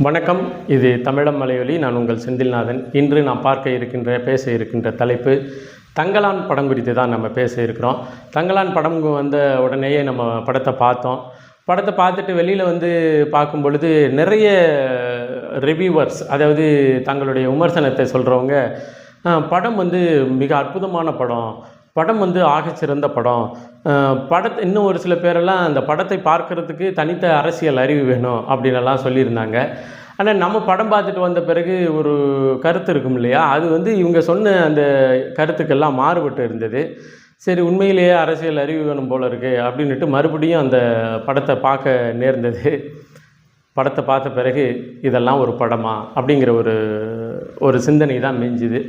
வணக்கம். இது தமிழம் மலையொலி. நான் உங்கள் செந்தில்நாதன். இன்று நாம் பேச இருக்கின்ற தலைப்பு தங்கலான் படம் குறித்து தான் நம்ம பேச இருக்கிறோம். தங்கலான் படம் வந்த உடனேயே நம்ம படத்தை பார்த்தோம். படத்தை பார்த்துட்டு வெளியில் வந்து பார்க்கும் பொழுது நிறைய ரிவ்யூவர்ஸ், அதாவது தங்களுடைய விமர்சனத்தை சொல்கிறவங்க, படம் வந்து மிக அற்புதமான படம், படம் வந்து ஆகச்சிறந்த படம், இன்னும் ஒரு சில பேரெல்லாம் அந்த படத்தை பார்க்கறதுக்கு தனித்த அரசியல் அறிவு வேணும் அப்படின்லாம் சொல்லியிருந்தாங்க. ஆனால் நம்ம படம் பார்த்துட்டு வந்த பிறகு ஒரு கருத்து இருக்கும் இல்லையா, அது வந்து இவங்க சொன்ன அந்த கருத்துக்கெல்லாம் மாறுபட்டு இருந்தது. சரி, உண்மையிலேயே அரசியல் அறிவு வேணும் போல இருக்குது அப்படின்ட்டு மறுபடியும் அந்த படத்தை பார்க்க நேர்ந்தது. படத்தை பார்த்த பிறகு இதெல்லாம் ஒரு படமா அப்படிங்கிற ஒரு சிந்தனை தான் மிஞ்சுது.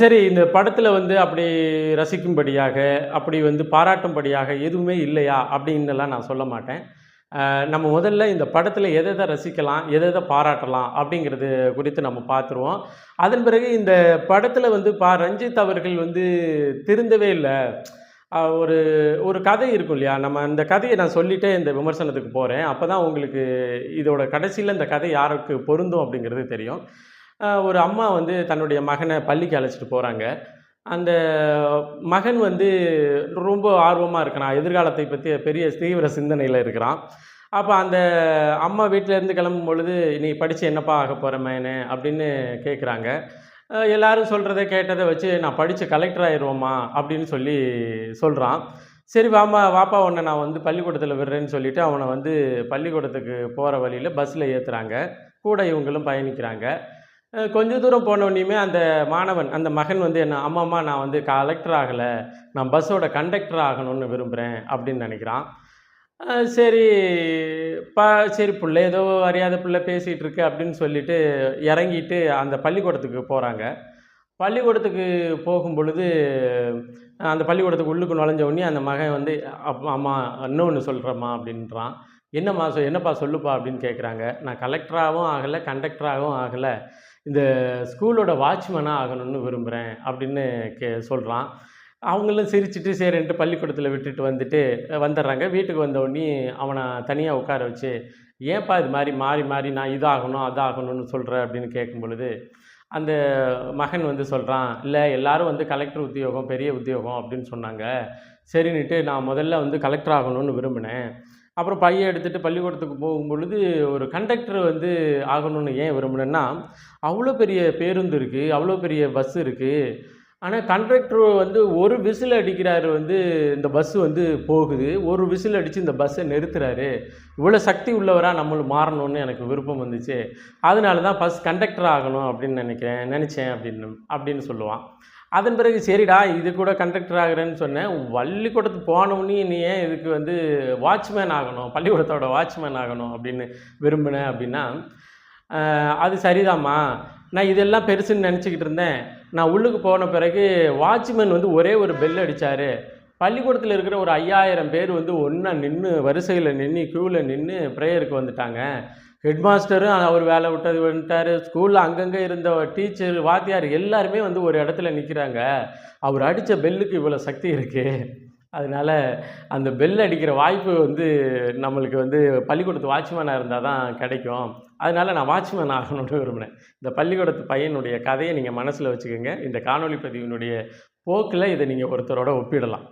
சரி, இந்த படத்தில் வந்து அப்படி ரசிக்கும்படியாக, அப்படி வந்து பாராட்டும்படியாக எதுவுமே இல்லையா அப்படின்னுலாம் நான் சொல்ல மாட்டேன். நம்ம முதல்ல இந்த படத்தில் எதை ரசிக்கலாம், எதை பாராட்டலாம் அப்படிங்கிறது குறித்து நம்ம பார்த்துருவோம். அதன் பிறகு இந்த படத்தில் வந்து ரஞ்சித் அவர்கள் வந்து திருந்தவே இல்லை. ஒரு ஒரு கதை இருக்கும் இல்லையா, நம்ம அந்த கதையை நான் சொல்லிட்டே இந்த விமர்சனத்துக்கு போகிறேன். அப்போ தான் உங்களுக்கு இதோட கடைசியில் இந்த கதை யாருக்கு பொருந்தும் அப்படிங்கிறது தெரியும். ஒரு அம்மா வந்து தன்னுடைய மகனை பள்ளிக்கு அழைச்சிட்டு போகிறாங்க. அந்த மகன் வந்து ரொம்ப ஆர்வமாக இருக்கிறான், எதிர்காலத்தை பற்றி பெரிய தீவிர சிந்தனையில் இருக்கிறான். அப்போ அந்த அம்மா வீட்டிலேருந்து கிளம்பும் பொழுது, நீ படித்து என்னப்பா ஆக போகிற மகனே அப்படின்னு கேட்குறாங்க. எல்லோரும் சொல்கிறத கேட்டதை வச்சு, நான் படித்து கலெக்டர் ஆயிடுவோம்மா அப்படின்னு சொல்கிறான். சரி, வாப்பா உன்னை நான் வந்து பள்ளிக்கூடத்தில் விடுறேன்னு சொல்லிவிட்டு அவனை வந்து பள்ளிக்கூடத்துக்கு போகிற வழியில் பஸ்ஸில் ஏற்றுறாங்க. கூட இவங்களும் பயணிக்கிறாங்க. கொஞ்சம் தூரம் போனோடனையுமே அந்த மகன் வந்து அம்மா நான் வந்து கலெக்டர் ஆகலை, நான் பஸ்ஸோட கண்டக்டர் ஆகணும்னு விரும்புகிறேன் அப்படின்னு நினைக்கிறான். சரி சரி பிள்ளை ஏதோ அறியாத பிள்ளை பேசிகிட்டு இருக்கு அப்படின்னு சொல்லிட்டு இறங்கிட்டு அந்த பள்ளிக்கூடத்துக்கு போகிறாங்க. பள்ளிக்கூடத்துக்கு போகும் பொழுது அந்த பள்ளிக்கூடத்துக்கு உள்ளுக்கு நுழைஞ்ச உடனே அந்த மகன் வந்து அம்மா இன்னொன்று சொல்கிறேம்மா அப்படின்றான். என்னப்பா சொல்லுப்பா அப்படின்னு கேட்குறாங்க. நான் கலெக்டராகவும் ஆகலை, கண்டக்டராகவும் ஆகலை, இந்த ஸ்கூலோட வாட்ச்மேனாக ஆகணும்னு விரும்புகிறேன் அப்படின்னு சொல்கிறான். அவங்களும் சிரிச்சுட்டு சரின்ட்டு பள்ளிக்கூடத்தில் விட்டுட்டு வந்துடுறாங்க. வீட்டுக்கு வந்தோடனே அவனை தனியாக உட்கார வச்சு, ஏன்ப்பா இது மாதிரி மாறி மாறி நான் இதாகணும் அதாகணும்னு சொல்கிறேன் அப்படின்னு கேட்கும் பொழுது அந்த மகன் வந்து சொல்கிறான், இல்லை எல்லாரும் வந்து கலெக்டர் உத்தியோகம் பெரிய உத்தியோகம் அப்படின்னு சொன்னாங்க. சரின்னுட்டு நான் முதல்ல வந்து கலெக்டர் ஆகணும்னு விரும்பினேன். அப்புறம் பையன் எடுத்துகிட்டு பள்ளிக்கூடத்துக்கு போகும் பொழுது ஒரு கண்டக்டர் வந்து ஆகணும்னு ஏன் விரும்பினேன்னா, அவ்வளோ பெரிய பேருந்து இருக்குது, அவ்வளோ பெரிய பஸ் இருக்குது. ஆனால் கண்டக்டர் வந்து ஒரு விசில் அடிக்கிறாரு, வந்து இந்த பஸ்ஸு வந்து போகுது, ஒரு விசில் அடித்து இந்த பஸ்ஸை நிறுத்துறாரு. இவ்வளோ சக்தி உள்ளவராக நம்மளும் மாறணும்னு எனக்கு விருப்பம் வந்துச்சு. அதனால தான் கண்டக்டர் ஆகணும் அப்படின்னு நினச்சேன் அப்படின்னு சொல்லுவான். அதன் பிறகு சரிடா, இது கூட கண்டக்டர் ஆகிறேன்னு சொன்னேன், பள்ளிக்கூடத்துக்கு போனோன்னே நீ ஏன் இதுக்கு வந்து வாட்ச்மேன் ஆகணும், பள்ளிக்கூடத்தோட வாட்ச்மேன் ஆகணும் அப்படின்னு விரும்பினேன் அப்படின்னா, அது சரிதாம்மா, நான் இதெல்லாம் பெருசுன்னு நினச்சிக்கிட்டு இருந்தேன். நான் உள்ளுக்கு போன பிறகு வாட்ச்மேன் வந்து ஒரே ஒரு பெல் அடித்தார். பள்ளிக்கூடத்தில் இருக்கிற ஒரு 5000 பேர் வந்து ஒன்றா நின்று வரிசையில் நின்று க்யூவில் நின்று ப்ரேயருக்கு வந்துட்டாங்க. ஹெட்மாஸ்டரும் அவர் வேலை விட்டது வந்துட்டார். ஸ்கூலில் அங்கங்கே இருந்த டீச்சர் வாத்தியார் எல்லாருமே வந்து ஒரு இடத்துல நிற்கிறாங்க. அவர் அடித்த பெல்லுக்கு இவ்வளோ சக்தி இருக்குது. அதனால் அந்த பெல் அடிக்கிற வாய்ப்பு வந்து நம்மளுக்கு வந்து பள்ளிக்கூடத்து வாட்ச்மேனாக இருந்தால் தான் கிடைக்கும். அதனால் நான் வாட்ச்மேன் ஆகணும்னு விரும்பினேன். இந்த பள்ளிக்கூடத்து பையனுடைய கதையை நீங்கள் மனசில் வச்சுக்கோங்க. இந்த காணொலி பதிவினுடைய போக்கில் இதை நீங்கள் ஒருத்தரோட ஒப்பிடலாம்.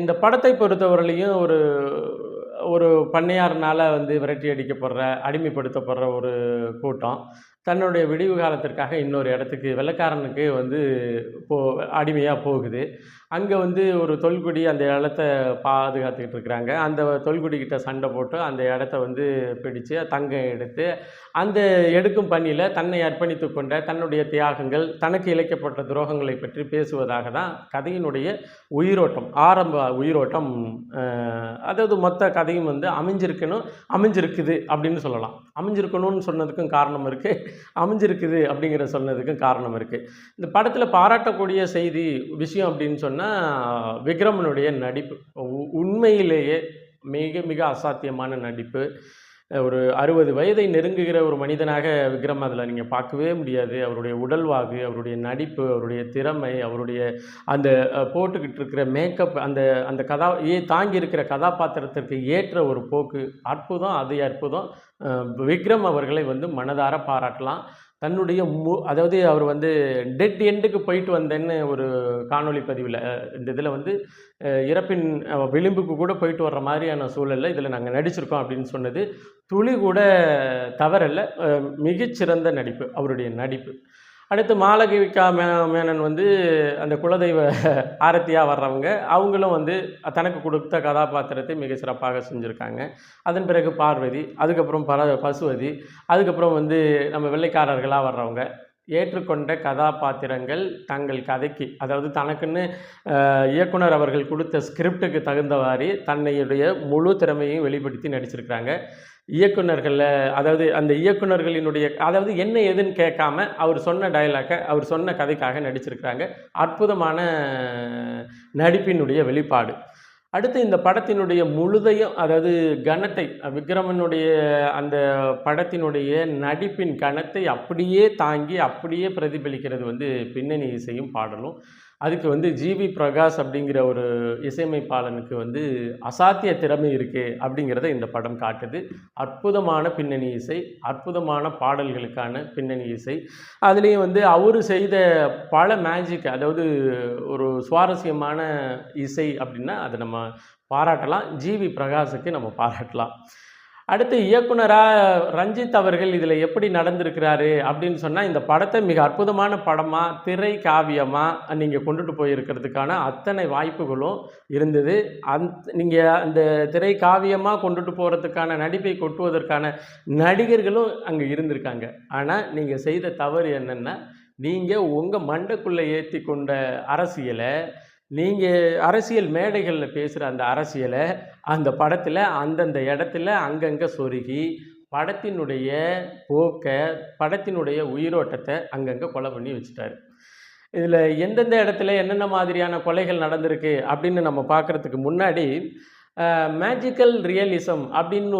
இந்த படத்தை பொறுத்தவரையிலையும் ஒரு பண்ணையார்னால் வந்து விரட்டி அடிக்கப்படுற, அடிமைப்படுத்தப்படுற ஒரு கூட்டம் தன்னுடைய விடிவு காலத்திற்காக இன்னொரு இடத்துக்கு, வெள்ளைக்காரனுக்கு வந்து அடிமையாக போகுது. அங்கே வந்து ஒரு தொல்குடி அந்த இடத்த பாதுகாத்துக்கிட்டு இருக்கிறாங்க. அந்த தொல்குடிக்கிட்ட சண்டை போட்டு அந்த இடத்த வந்து பிடித்து தங்கம் எடுத்து, அந்த எடுக்கும் பணியில் தன்னை அர்ப்பணித்து கொண்ட தன்னுடைய தியாகங்கள், தனக்கு இழைக்கப்பட்ட துரோகங்களை பற்றி பேசுவதாக தான் கதையினுடைய உயிரோட்டம், ஆரம்ப உயிரோட்டம். அதாவது மொத்த கதையும் வந்து அமைஞ்சிருக்குது அப்படின்னு சொல்லலாம். அமைஞ்சிருக்கணும்னு சொன்னதுக்கும் காரணம் இருக்குது, அமைஞ்சிருக்குது அப்படிங்கிற சொன்னதுக்கும் காரணம் இருக்குது. இந்த படத்தில் பாராட்டக்கூடிய விஷயம் அப்படின்னு சொன்னால் விக்ரமனுடைய நடிப்பு உண்மையிலேயே மிக மிக அசாத்தியமான நடிப்பு. ஒரு 60 வயதை நெருங்குகிற ஒரு மனிதனாக விக்ரம் அதில் நீங்கள் பார்க்கவே முடியாது. அவருடைய உடல்வாகு, அவருடைய நடிப்பு, அவருடைய திறமை, அவருடைய அந்த போட்டுக்கிட்டு இருக்கிற மேக்கப், அந்த அந்த தாங்கி இருக்கிற கதாபாத்திரத்திற்கு ஏற்ற ஒரு போக்கு அற்புதம். அது அற்புதம். விக்ரம் அவர்களை வந்து மனதார பாராட்டலாம். தன்னுடைய அதாவது அவர் வந்து டெட் எண்டுக்கு போயிட்டு வந்தேன்னு ஒரு காணொளி பதிவில் இந்த இதில் வந்து இறப்பின் விளிம்புக்கு கூட போயிட்டு வர்ற மாதிரியான சூழலில் இதில் நாங்கள் நடிச்சிருக்கோம் அப்படின்னு சொன்னது துளி கூட தவறல்ல. மிகச்சிறந்த நடிப்பு அவருடைய நடிப்பு. அடுத்து மாளவிகா மேனன் வந்து அந்த குலதெய்வ ஆரத்தியாக வர்றவங்க, அவங்களும் வந்து தனக்கு கொடுத்த கதாபாத்திரத்தை மிக சிறப்பாக செஞ்சுருக்காங்க. அதன் பிறகு பார்வதி, அதுக்கப்புறம் பசுவதி, அதுக்கப்புறம் வந்து நம்ம வெள்ளைக்காரர்களாக வர்றவங்க ஏற்றுக்கொண்ட கதாபாத்திரங்கள் தங்கள் கதைக்கு, அதாவது தனக்குன்னு இயக்குனர் அவர்கள் கொடுத்த ஸ்கிரிப்டுக்கு தகுந்தவாறு தன்னையுடைய முழு திறமையையும் வெளிப்படுத்தி நடிச்சிருக்கிறாங்க. இயக்குனர்களில், அதாவது அந்த இயக்குனர்களினுடைய, அதாவது என்ன ஏதுன்னு கேட்காம அவர் சொன்ன டயலாக்கை அவர் சொன்ன கதைக்காக நடிச்சிருக்கிறாங்க. அற்புதமான நடிப்பினுடைய வெளிப்பாடு. அடுத்து இந்த படத்தினுடைய முழுதையும், அதாவது கணத்தை, விக்ரமனுடைய அந்த படத்தினுடைய நடிப்பின் கணத்தை அப்படியே தாங்கி அப்படியே பிரதிபலிக்கிறது வந்து பின்னணி இசையும் பாடலும். அதுக்கு வந்து ஜிவி பிரகாஷ் அப்படிங்கிற ஒரு இசையமைப்பாளனுக்கு வந்து அசாத்திய திறமை இருக்குது அப்படிங்கிறத இந்த படம் காட்டுது. அற்புதமான பின்னணி இசை, அற்புதமான பாடல்களுக்கான பின்னணி இசை. அதுலேயும் வந்து அவர் செய்த பல மேஜிக், அதாவது ஒரு சுவாரஸ்யமான இசை அப்படின்னா அதை நம்ம பாராட்டலாம். ஜிவி பிரகாஷுக்கு நம்ம பாராட்டலாம். அடுத்து இயக்குனராக ரஞ்சித் அவர்கள் இதில் எப்படி நடந்திருக்கிறாரு அப்படின்னு சொன்னால், இந்த படத்தை மிக அற்புதமான படமாக, திரை காவியமாக நீங்கள் கொண்டுட்டு போயிருக்கிறதுக்கான அத்தனை வாய்ப்புகளும் இருந்தது. நீங்கள் அந்த திரை காவியமாக கொண்டுட்டு போகிறதுக்கான நடிப்பை கொட்டுவதற்கான நடிகர்களும் அங்கே இருந்திருக்காங்க. ஆனால் நீங்கள் செய்த தவறு என்னென்னா, நீங்கள் உங்கள் மண்டைக்குள்ளே ஏற்றி கொண்ட அரசியலை, நீங்கள் அரசியல் மேடைகளில் பேசுகிற அந்த அரசியலை அந்த படத்தில் அந்தந்த இடத்துல அங்கங்கே சொருகி படத்தினுடைய போக்கை, படத்தினுடைய உயிரோட்டத்தை அங்கங்கே கொலை பண்ணி வச்சுட்டாரு. இதில் எந்தெந்த இடத்துல என்னென்ன மாதிரியான கொலைகள் நடந்திருக்கு அப்படின்னு நம்ம பார்க்குறதுக்கு முன்னாடி மேஜிக்கல் ரியலிசம் அப்படின்னு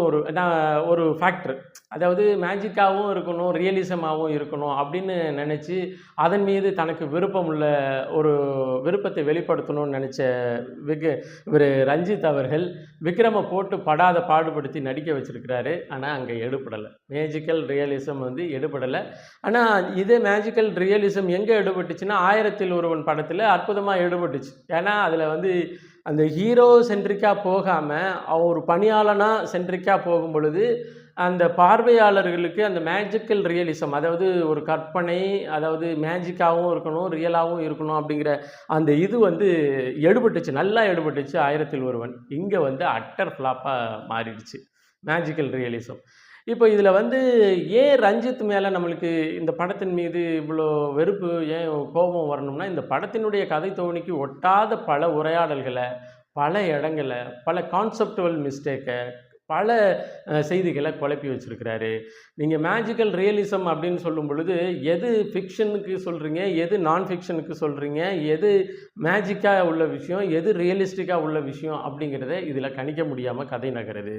ஒரு ஃபேக்டர், அதாவது மேஜிக்காகவும் இருக்கணும், ரியலிசமாகவும் இருக்கணும் அப்படின்னு நினச்சி அதன் மீது தனக்கு விருப்பம் உள்ள ஒரு விருப்பத்தை வெளிப்படுத்தணும்னு நினச்ச இவர் ரஞ்சித் அவர்கள் விக்ரமை போட்டு படாத பாடுபடுத்தி நடிக்க வச்சுருக்கிறாரு. ஆனால் அங்கே எடுபடலை. மேஜிக்கல் ரியலிசம் வந்து எடுபடலை. ஆனால் இதே மேஜிக்கல் ரியலிசம் எங்கே எடுபட்டுச்சுன்னா, 1000ல் ஒருவன் படத்தில் அற்புதமாக எடுபட்டுச்சு. ஏன்னா அதில் வந்து அந்த ஹீரோ சென்ட்ரிக்காக போகாமல் ஒரு பணியாளனாக சென்ட்ரிக்காக போகும் பொழுது அந்த பார்வையாளர்களுக்கு அந்த மேஜிக்கல் ரியலிசம், அதாவது ஒரு கற்பனை, அதாவது மேஜிக்காகவும் இருக்கணும், ரியலாகவும் இருக்கணும் அப்படிங்கிற அந்த இது வந்து எடுபட்டுச்சு, நல்லா எடுபட்டுச்சு 1000ல் ஒருவன். இங்கே வந்து அட்டர் ஃப்ளாப்பாக மாறிடுச்சு மேஜிக்கல் ரியலிசம். இப்போ இதில் வந்து ஏன் ரஞ்சித் மேலே நம்மளுக்கு இந்த படத்தின் மீது இவ்வளோ வெறுப்பு, ஏன் கோபம் வரணும்னா, இந்த படத்தினுடைய கதை தோணிக்கு ஒட்டாத பல உரையாடல்களை, பல இடங்களை, பல கான்செப்டுவல் மிஸ்டேக்கை, பல செய்திகளை குழப்பி வச்சுருக்கிறாரு. நீங்கள் மேஜிக்கல் ரியலிசம் அப்படின்னு சொல்லும் பொழுது எது ஃபிக்ஷனுக்கு சொல்கிறீங்க, எது நான் ஃபிக்ஷனுக்கு சொல்கிறீங்க, எது மேஜிக்காக உள்ள விஷயம், எது ரியலிஸ்டிக்காக உள்ள விஷயம் அப்படிங்கிறத இதில் கணிக்க முடியாமல் கதை நகருது.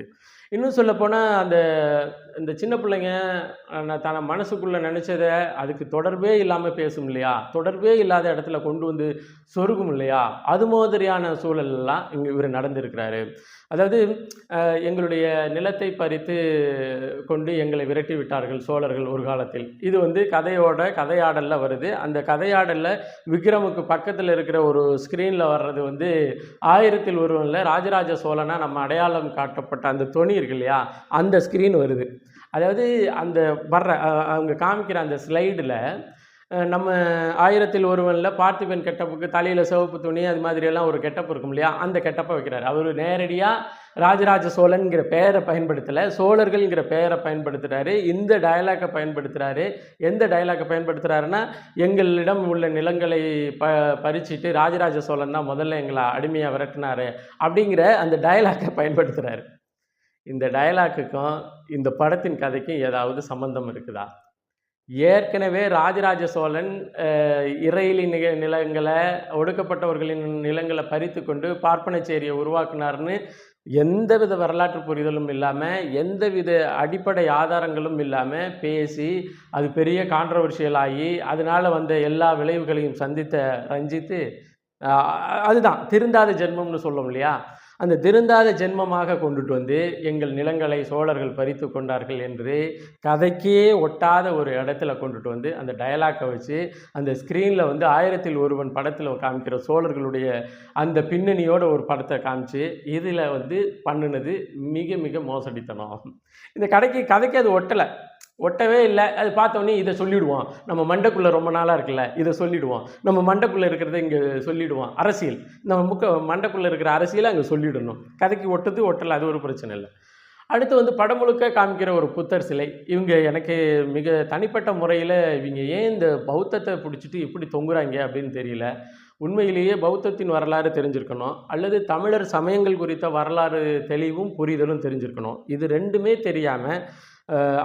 இன்னும் சொல்லப்போனால் இந்த சின்ன பிள்ளைங்க தன மனசுக்குள்ளே நினச்சதை அதுக்கு தொடர்பே இல்லாமல் பேசும் இல்லையா, தொடர்பே இல்லாத இடத்துல கொண்டு வந்து சொருகும் இல்லையா, அது மாதிரியான சூழலெல்லாம் இங்கே இவர் நடந்திருக்கிறாரு. அதாவது எங்களுடைய நிலத்தை பறித்து கொண்டு எங்களை விரட்டி விட்டார்கள் சோழர்கள் ஒரு காலத்தில். இது வந்து கதையாடலில் வருது. அந்த கதையாடலில் விக்ரமுக்கு பக்கத்தில் இருக்கிற ஒரு ஸ்க்ரீனில் வர்றது வந்து 1000ல் ஒருவனில் ராஜராஜ சோழனா நம்ம அடையாளம் காட்டப்பட்ட அந்த தொனி இருக்கு இல்லையா, அந்த ஸ்க்ரீன் வருது. அதாவது அந்த அவங்க காமிக்கிற அந்த ஸ்லைடில் நம்ம 1000ல் ஒருவனில் பார்த்திபன் கெட்டப்புக்கு தலையில் சிவப்பு துணி அது மாதிரியெல்லாம் ஒரு கெட்டப் இருக்கும் இல்லையா, அந்த கெட்டப்பை வைக்கிறார். அவர் நேரடியாக ராஜராஜ சோழன்கிற பெயரை பயன்படுத்தலை, சோழர்கள்ங்கிற பெயரை பயன்படுத்துகிறாரு. இந்த டயலாக்கை பயன்படுத்துகிறாரு. எந்த டயலாக்கை பயன்படுத்துகிறாருன்னா, எங்களிடம் உள்ள நிலங்களை பறிச்சுட்டு ராஜராஜ சோழன் தான் முதல்ல எங்களை அடிமையாக விரட்டினார் அப்படிங்கிற அந்த டயலாக்கை பயன்படுத்துகிறாரு. இந்த டயலாக்குக்கும் இந்த படத்தின் கதைக்கும் ஏதாவது சம்பந்தம் இருக்குதா? ஏற்கனவே ராஜராஜ சோழன் இறையிலி நிலங்களை, ஒடுக்கப்பட்டவர்களின் நிலங்களை பறித்து கொண்டு பார்ப்பனச்சேரியை உருவாக்குனார்னு எந்தவித வரலாற்று புரிதலும் இல்லாமல், எந்தவித அடிப்படை ஆதாரங்களும் இல்லாமல் பேசி, அது பெரிய கான்ட்ரோவர்ஷியல் ஆகி, அதனால் வந்த எல்லா விளைவுகளையும் சந்தித்த ரஞ்சித்து, அதுதான் திருந்தாத ஜென்மம்னு சொல்லும் இல்லையா? அந்த திருந்தாத ஜென்மமாக கொண்டுட்டு வந்து எங்கள் நிலங்களை சோழர்கள் பறித்து கொண்டார்கள் என்று கதைக்கே ஒட்டாத ஒரு இடத்துல கொண்டுட்டு வந்து அந்த டயலாக்கை வச்சு அந்த ஸ்க்ரீனில் வந்து 1000ல் ஒருவன் படத்தில் காமிக்கிற சோழர்களுடைய அந்த பின்னணியோட ஒரு படத்தை காமிச்சு இதில் வந்து பண்ணினது மிக மிக மோசடித்தனம். இந்த கதைக்கு அது ஒட்டவே இல்லை. அது பார்த்தோன்னே இதை சொல்லிவிடுவோம், நம்ம மண்டைக்குள்ளே ரொம்ப நாளாக இருக்குல்ல, இதை சொல்லிவிடுவோம், நம்ம மண்டைக்குள்ளே இருக்கிறத இங்கே சொல்லிவிடுவோம். அரசியல், நம்ம மண்டைக்குள்ளே இருக்கிற அரசியலை அங்கே சொல்லிவிடணும். கதைக்கு ஒட்டலை, அது ஒரு பிரச்சனை இல்லை. அடுத்து வந்து படம் முழுக்க காமிக்கிற ஒரு புத்தர் சிலை. இவங்க எனக்கு மிக தனிப்பட்ட முறையில் இவங்க ஏன் இந்த பௌத்தத்தை பிடிச்சிட்டு இப்படி தொங்குறாங்க அப்படின்னு தெரியல. உண்மையிலேயே பௌத்தத்தின் வரலாறு தெரிஞ்சிருக்கணும், அல்லது தமிழர் சமயங்கள் குறித்த வரலாறு தெளிவும் புரிதலும் தெரிஞ்சிருக்கணும். இது ரெண்டுமே தெரியாமல்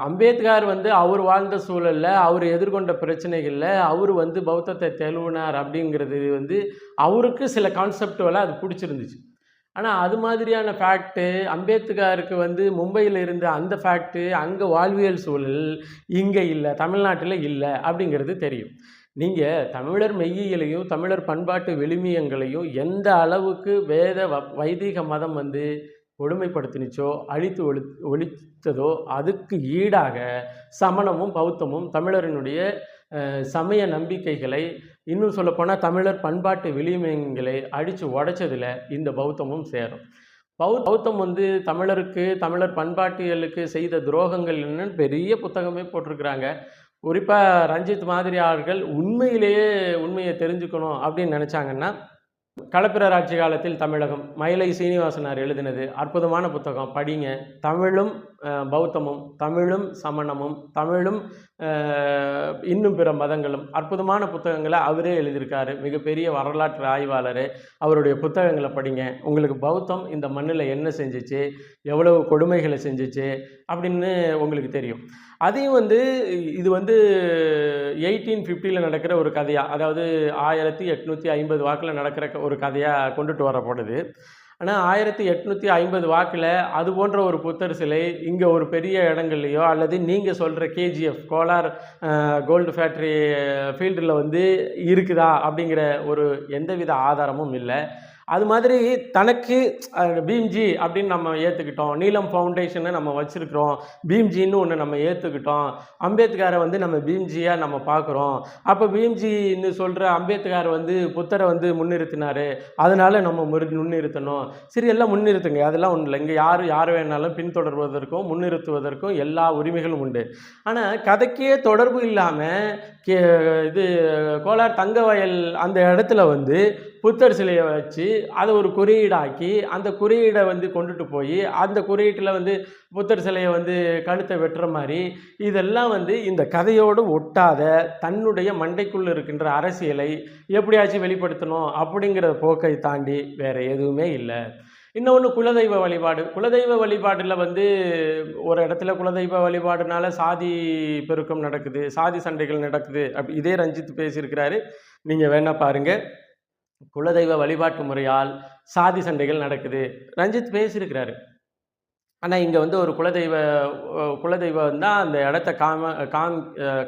அம்பேத்கர் வந்து அவர் வாழ்ந்த சூழலில், அவர் எதிர்கொண்ட பிரச்சனைகளில் அவர் வந்து பௌத்தத்தை தெளிவினார் அப்படிங்கிறது வந்து அவருக்கு சில கான்செப்டுவெல்லாம் அது பிடிச்சிருந்துச்சு. ஆனால் அது மாதிரியான ஃபேக்ட்டு அம்பேத்கருக்கு வந்து மும்பையில் இருந்த அந்த ஃபேக்ட்டு அங்கே வாழ்வியல் சூழல் இங்கே இல்லை, தமிழ்நாட்டில் இல்லை அப்படிங்கிறது தெரியும். நீங்கள் தமிழர் மெய்யியலையும் தமிழர் பண்பாட்டு விழுமியங்களையும் எந்த அளவுக்கு வேத வைதிக மதம் வந்து கொடுமைப்படுத்தினிச்சோ, அழித்து ஒழித்ததோ, அதுக்கு ஈடாக சமணமும் பௌத்தமும் தமிழரினுடைய சமய நம்பிக்கைகளை, இன்னும் சொல்லப்போனால் தமிழர் பண்பாட்டு விழுமியங்களை அடித்து உடைச்சதில் இந்த பௌத்தமும் சேரும். பௌத்தம் வந்து தமிழருக்கு, தமிழர் பண்பாட்டியலுக்கு செய்த துரோகங்கள் என்னன்னு பெரிய புத்தகமே போட்டிருக்கிறாங்க. குறிப்பாக ரஞ்சித் மாதிரி ஆள்கள் உண்மையை தெரிஞ்சுக்கணும் அப்படின்னு நினச்சாங்கன்னா, களப்பிரர் ஆட்சி காலத்தில் தமிழகம், மயிலை சீனிவாசனார் எழுதினது அற்புதமான புத்தகம், படிங்க. தமிழும் பௌத்தமும், தமிழும் சமணமும், தமிழும் இன்னும் பிற மதங்களும், அற்புதமான புத்தகங்களை அவரே எழுதியிருக்காரு. மிகப்பெரிய வரலாற்று ஆய்வாளர். அவருடைய புத்தகங்களை படிங்க. உங்களுக்கு பௌத்தம் இந்த மண்ணில் என்ன செஞ்சிச்சு, எவ்வளவு கொடுமைகளை செஞ்சிச்சு அப்படின்னு உங்களுக்கு தெரியும். அதையும் வந்து இது வந்து 1850 நடக்கிற ஒரு கதையாக, அதாவது 1850 வாக்கில் நடக்கிற ஒரு கதையாக கொண்டுட்டு வரப்படுது. ஆனால் 1850 வாக்கில் அது போன்ற ஒரு புத்தர் சிலை இங்கே ஒரு பெரிய இடங்கள்லையோ, அல்லது நீங்கள் சொல்கிற கேஜிஎஃப் கோலார் கோல்டு ஃபேக்ட்ரி ஃபீல்டில் வந்து இருக்குதா அப்படிங்கிற ஒரு எந்தவித ஆதாரமும் இல்லை. அது மாதிரி தனக்கு பீம்ஜி அப்படின்னு நம்ம ஏற்றுக்கிட்டோம், நீலம் ஃபவுண்டேஷனை நம்ம வச்சுருக்கிறோம், பீம்ஜின்னு ஒன்று நம்ம ஏற்றுக்கிட்டோம், அம்பேத்கரை வந்து நம்ம பீம்ஜியாக நம்ம பார்க்குறோம். அப்போ பீம்ஜின்னு சொல்கிற அம்பேத்கர் வந்து புத்தரை வந்து முன்னிறுத்தினார், அதனால் நம்ம முன்னிறுத்தணும். சரி, எல்லாம் முன்னிறுத்துங்க, அதெல்லாம் ஒன்றும் இல்லை. இங்கே யார் வேணாலும் பின்தொடர்வதற்கும் முன்னிறுத்துவதற்கும் எல்லா உரிமைகளும் உண்டு. ஆனால் கதைக்கே தொடர்பு இல்லாமல் இது கோலார் தங்கவயல் அந்த இடத்துல வந்து புத்தர் சிலையை வச்சு அதை ஒரு குறியீடாக்கி, அந்த குறியீடை வந்து கொண்டுட்டு போய் அந்த குறியீட்டில் வந்து புத்தர் சிலையை வந்து கழுத்தை வெட்டுற மாதிரி, இதெல்லாம் வந்து இந்த கதையோடு ஒட்டாத தன்னுடைய மண்டைக்குள்ளே இருக்கின்ற அரசியலை எப்படியாச்சும் வெளிப்படுத்தணும் அப்படிங்கிற போக்கை தாண்டி வேறு எதுவுமே இல்லை. இன்னொன்று குலதெய்வ வழிபாடு. குலதெய்வ வழிபாடில் வந்து ஒரு இடத்துல குலதெய்வ வழிபாடுனால சாதி பெருக்கம் நடக்குது, சாதி சண்டைகள் நடக்குது. இதே ரஞ்சித் பேசியிருக்கிறாரு, நீங்கள் வேணா பாருங்கள். குலதெய்வ வழிபாட்டு முறையால் சாதி சண்டைகள் நடக்குது, ரஞ்சித் பேசியிருக்கிறாரு. ஆனால் இங்கே வந்து ஒரு குலதெய்வம் தான் அந்த இடத்த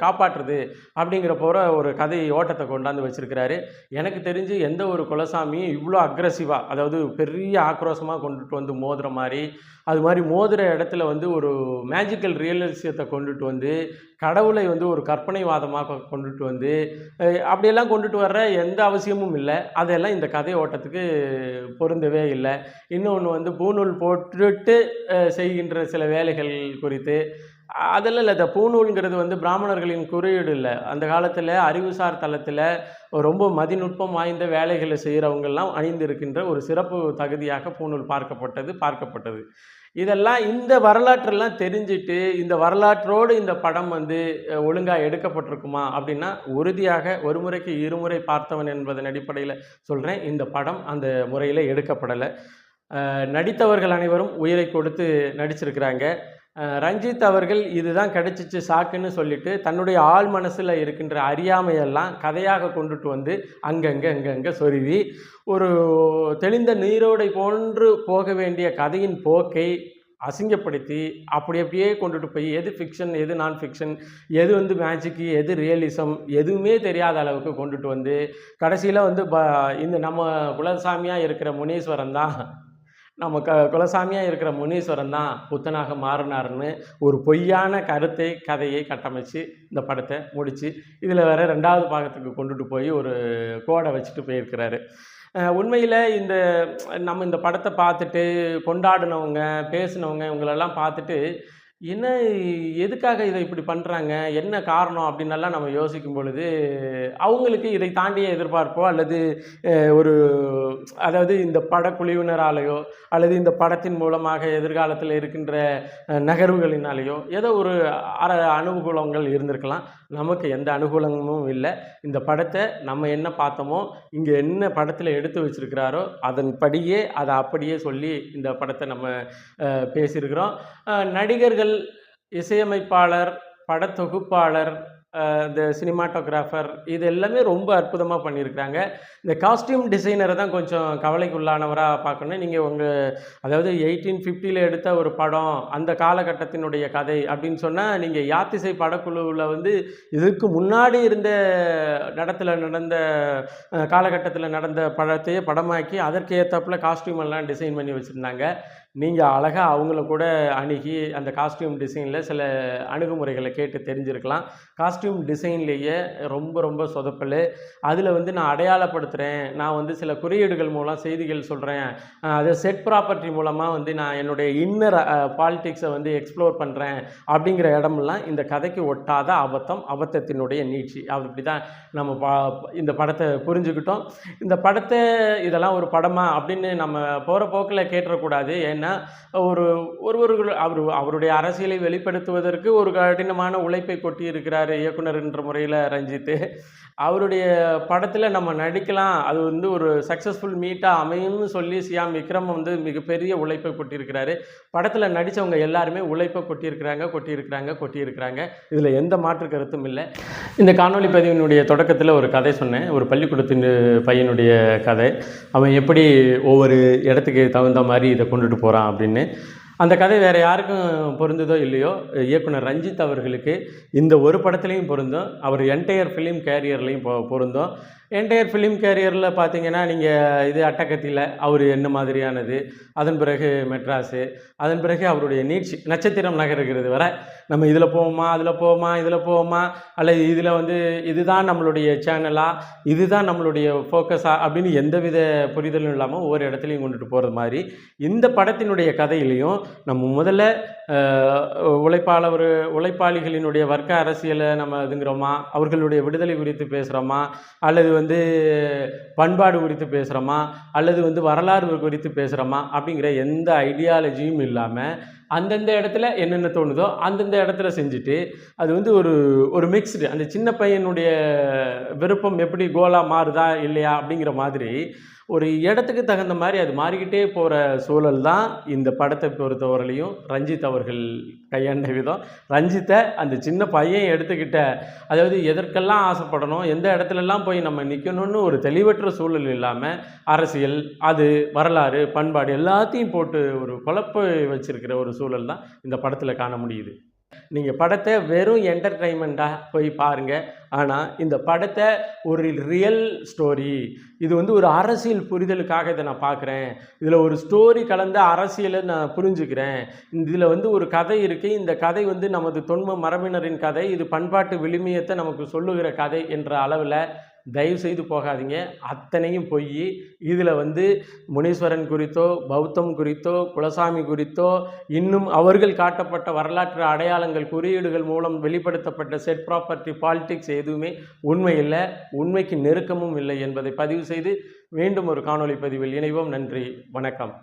காப்பாற்றுறது அப்படிங்கிற போகிற ஒரு கதை ஓட்டத்தை கொண்டாந்து வச்சுருக்கிறாரு. எனக்கு தெரிஞ்சு எந்த ஒரு குலசாமியும் இவ்வளோ அக்ரெசிவாக, அதாவது பெரிய ஆக்ரோஷமாக கொண்டுட்டு வந்து மோதுற மாதிரி, அது மாதிரி மோதுற இடத்துல வந்து ஒரு மேஜிக்கல் ரியலிசத்தை கொண்டுட்டு வந்து, கடவுளை வந்து ஒரு கற்பனைவாதமாக கொண்டுட்டு வந்து, அப்படியெல்லாம் கொண்டுட்டு வர்ற எந்த அவசியமும் இல்லை. அதெல்லாம் இந்த கதை ஓட்டத்துக்கு பொருந்தவே இல்லை. இன்னொன்று வந்து பூநூல் போட்டுட்டு செய்கின்ற சில வேலைகள் குறித்து, அதெல்லாம் இல்லை. இந்த பூநூல்ங்கிறது வந்து பிராமணர்களின் குறியீடு இல்லை. அந்த காலத்தில் அறிவுசார் தளத்தில் ரொம்ப மதிநுட்பம் வாய்ந்த வேலைகளை செய்கிறவங்கெல்லாம் அணிந்திருக்கின்ற ஒரு சிறப்பு தகுதியாக பூநூல் பார்க்கப்பட்டது. இதெல்லாம் இந்த வரலாற்றெல்லாம் தெரிஞ்சுட்டு, இந்த வரலாற்றோடு இந்த படம் வந்து ஒழுங்காக எடுக்கப்பட்டிருக்குமா அப்படின்னா, உறுதியாக ஒரு முறைக்கு இருமுறை பார்த்தவன் என்பதன் அடிப்படையில் சொல்கிறேன், இந்த படம் அந்த முறையில் எடுக்கப்படலை. நடித்தவர்கள் அனைவரும் உயிரை கொடுத்து நடிச்சிருக்கிறாங்க. ரஞ்சித் அவர்கள் இதுதான் கிடைச்சிச்சு சாக்குன்னு சொல்லிட்டு தன்னுடைய ஆள் மனசில் இருக்கின்ற அறியாமையெல்லாம் கதையாக கொண்டுட்டு வந்து அங்கங்கே சொருவி ஒரு தெளிந்த நீரோடை போன்று போக வேண்டிய கதையின் போக்கை அசிங்கப்படுத்தி அப்படியே கொண்டுட்டு போய் எது ஃபிக்ஷன் எது நான் ஃபிக்ஷன் எது வந்து மேஜிக்கு எது ரியலிசம் எதுவுமே தெரியாத அளவுக்கு கொண்டுட்டு வந்து கடைசியில் வந்து இந்த நம்ம குலசாமியாக இருக்கிற முனீஸ்வரன் தான் நம்ம குலசாமியாக இருக்கிற முனீஸ்வரன் தான் புத்தனாக மாறினார்னு ஒரு பொய்யான கதையை கட்டமைச்சு இந்த படத்தை முடித்து இதில் வேறு 2வது பாகத்துக்கு கொண்டுட்டு போய் ஒரு கோடை வச்சுட்டு போயிருக்கிறாரு. உண்மையில் நம்ம இந்த படத்தை பார்த்துட்டு கொண்டாடினவங்க பேசினவங்க இவங்களெல்லாம் பார்த்துட்டு என்ன எதுக்காக இதை இப்படி பண்ணுறாங்க என்ன காரணம் அப்படின்னெல்லாம் நம்ம யோசிக்கும் பொழுது அவங்களுக்கு இதை தாண்டிய எதிர்பார்ப்போ அல்லது ஒரு அதாவது இந்த படக்குழுவினராலேயோ அல்லது இந்த படத்தின் மூலமாக எதிர்காலத்தில் இருக்கின்ற நகர்வுகளினாலேயோ ஏதோ ஒரு அனுகூலங்கள் இருந்திருக்கலாம். நமக்கு எந்த அனுகூலமும் இல்லை. இந்த படத்தை நம்ம என்ன பார்த்தோமோ இங்கே என்ன படத்தில் எடுத்து வச்சிருக்கிறாரோ அதன்படியே அதை அப்படியே சொல்லி இந்த படத்தை நம்ம பேசியிருக்கிறோம். நடிகர்கள், இசையமைப்பாளர், படத்தொகுப்பாளர், இந்த சினிமாட்டோகிராஃபர் இது எல்லாமே ரொம்ப அற்புதமாக பண்ணியிருக்காங்க. இந்த காஸ்டியூம் டிசைனரை தான் கொஞ்சம் கவலைக்குள்ளானவராக பார்க்கணும். நீங்கள் அதாவது 1850 எடுத்த ஒரு படம் அந்த காலகட்டத்தினுடைய கதை அப்படின்னு சொன்னால் நீங்கள் யாத்திசை படக்குழுவில் வந்து இதுக்கு முன்னாடி இருந்த நடந்த காலகட்டத்தில் நடந்த படத்தையே படமாக்கி அதற்கு ஏற்றப்பில் காஸ்டியூம் எல்லாம் டிசைன் பண்ணி வச்சுருந்தாங்க. நீங்கள் அழகாக அவங்கள கூட அணுகி அந்த காஸ்டியூம் டிசைனில் சில அணுகுமுறைகளை கேட்டு தெரிஞ்சிருக்கலாம். காஸ்டியூம் டிசைன்லேயே ரொம்ப சொதப்பல். அதில் வந்து நான் அடையாளப்படுத்துகிறேன், நான் வந்து சில குறியீடுகள் மூலம் செய்திகள் சொல்கிறேன், அதை செட் ப்ராப்பர்ட்டி மூலமாக வந்து நான் என்னுடைய இன்னர் பாலிட்டிக்ஸை வந்து எக்ஸ்ப்ளோர் பண்ணுறேன் அப்படிங்கிற இடமெல்லாம் இந்த கதைக்கு ஒட்டாத அபத்தத்தினுடைய நீட்சி. அப்படி தான் நம்ம இந்த படத்தை புரிஞ்சுக்கிட்டோம். இந்த படத்தை இதெல்லாம் ஒரு படமா அப்படின்னு நம்ம போகிற போக்கில் கேட்டுறக்கூடாது. ஏன்னா அவருடைய அரசியலை வெளிப்படுத்துவதற்கு ஒரு கடினமான உழைப்பை கொட்டி இருக்கிறார் இயக்குனர் என்ற முறையில் ரஞ்சித். அவருடைய படத்தில் நம்ம நடிக்கலாம், அது வந்து ஒரு சக்ஸஸ்ஃபுல் மீட்டாக அமையும்னு சொல்லி சியாம் விக்ரம் வந்து மிகப்பெரிய உழைப்பை கொட்டியிருக்கிறாரு. படத்தில் நடித்தவங்க எல்லாருமே உழைப்பை கொட்டியிருக்கிறாங்க. இதில் எந்த மாற்று கருத்தும் இல்லை. இந்த காணொலி பதிவினுடைய தொடக்கத்தில் ஒரு கதை சொன்னேன், ஒரு பள்ளிக்கூடத்தின் பையனுடைய கதை. அவன் எப்படி ஒவ்வொரு இடத்துக்கு தகுந்த மாதிரி இதை கொண்டுட்டு போகிறான் அப்படின்னு. அந்த கதை வேறு யாருக்கும் பொருந்ததோ இல்லையோ இயக்குனர் ரஞ்சித் அவர்களுக்கு இந்த ஒரு படத்துலேயும் பொருந்தும், அவர் என்டையர் ஃபிலிம் கேரியர்லேயும் பொருந்தும். என்டையர் ஃபிலிம் கேரியரில் பார்த்தீங்கன்னா நீங்கள் இது அட்டகத்தியில் அவர் என்ன மாதிரியானது, அதன் பிறகு மெட்ராஸு, அதன் பிறகு அவருடைய நீட்சி நட்சத்திரம் நகருகிறது வர நம்ம இதில் போவோமா இதில் போவோமா அல்லது இதில் வந்து இதுதான் நம்மளுடைய சேனலா, இதுதான் நம்மளுடைய ஃபோக்கஸா அப்படின்னு எந்தவித புரிதலும் இல்லாமல் ஒவ்வொரு இடத்துலையும் கொண்டுட்டு போகிறது மாதிரி இந்த படத்தினுடைய கதையிலையும் நம்ம முதல்ல உழைப்பாளிகளினுடைய வர்க்க அரசியலை நம்ம இதுங்கிறோமா, அவர்களுடைய விடுதலை குறித்து பேசுகிறோமா, அல்லது வந்து பண்பாடு குறித்து பேசுகிறோமா, அல்லது வந்து வரலாறு குறித்து பேசுகிறோமா அப்படிங்கிற எந்த ஐடியாலஜியும் இல்லாமல் அந்தந்த இடத்துல என்னென்ன தோணுதோ அந்தந்த இடத்துல செஞ்சுட்டு அது வந்து ஒரு மிக்ஸ்டு, அந்த சின்ன பையனுடைய விருப்பம் எப்படி கோலாக மாறுதா இல்லையா அப்படிங்கிற மாதிரி ஒரு இடத்துக்கு தகுந்த மாதிரி அது மாறிக்கிட்டே போகிற சூழல் தான் இந்த படத்தை பொறுத்தவரையிலையும் ரஞ்சித் அவர்கள் கையாண்ட விதம். ரஞ்சித்தை அந்த சின்ன பையன் எடுத்துக்கிட்ட, அதாவது எதற்கெல்லாம் ஆசைப்படணும், எந்த இடத்துலலாம் போய் நம்ம நிற்கணும்னு ஒரு தெளிவற்ற சூழல் இல்லாமல் அரசியல், அது வரலாறு, பண்பாடு எல்லாத்தையும் போட்டு ஒரு குழப்ப வச்சிருக்கிற ஒரு சூழல் தான் இந்த படத்தில் காண முடியுது. நீங்கள் படத்தை வெறும் என்டர்டெயின்மெண்ட்டாக போய் பாருங்கள், ஆனால் இந்த படத்தை ஒரு ரியல் ஸ்டோரி, இது வந்து ஒரு அரசியல் புரிதலுக்காக இதை நான் பார்க்குறேன், இதில் ஒரு ஸ்டோரி கலந்த அரசியலை நான் புரிஞ்சுக்கிறேன், இதில் வந்து ஒரு கதை இருக்குது, இந்த கதை வந்து நமது தொன்ம மரபினரின் கதை, இது பண்பாட்டு விழுமியத்தை நமக்கு சொல்லுகிற கதை என்ற அளவில் தயவு செய்து போகாதீங்க. அத்தனையும் போய் இதில் வந்து முனீஸ்வரன் குறித்தோ, பௌத்தம் குறித்தோ, குலசாமி குறித்தோ, இன்னும் அவர்கள் காட்டப்பட்ட வரலாற்று அடையாளங்கள், குறியீடுகள் மூலம் வெளிப்படுத்தப்பட்ட செட் ப்ராப்பர்ட்டி, பாலிடிக்ஸ் எதுவுமே உண்மை இல்லை, உண்மைக்கு நெருக்கமும் இல்லை என்பதை பதிவு செய்து மீண்டும் ஒரு காணொளி பதிவில் இணைவோம். நன்றி, வணக்கம்.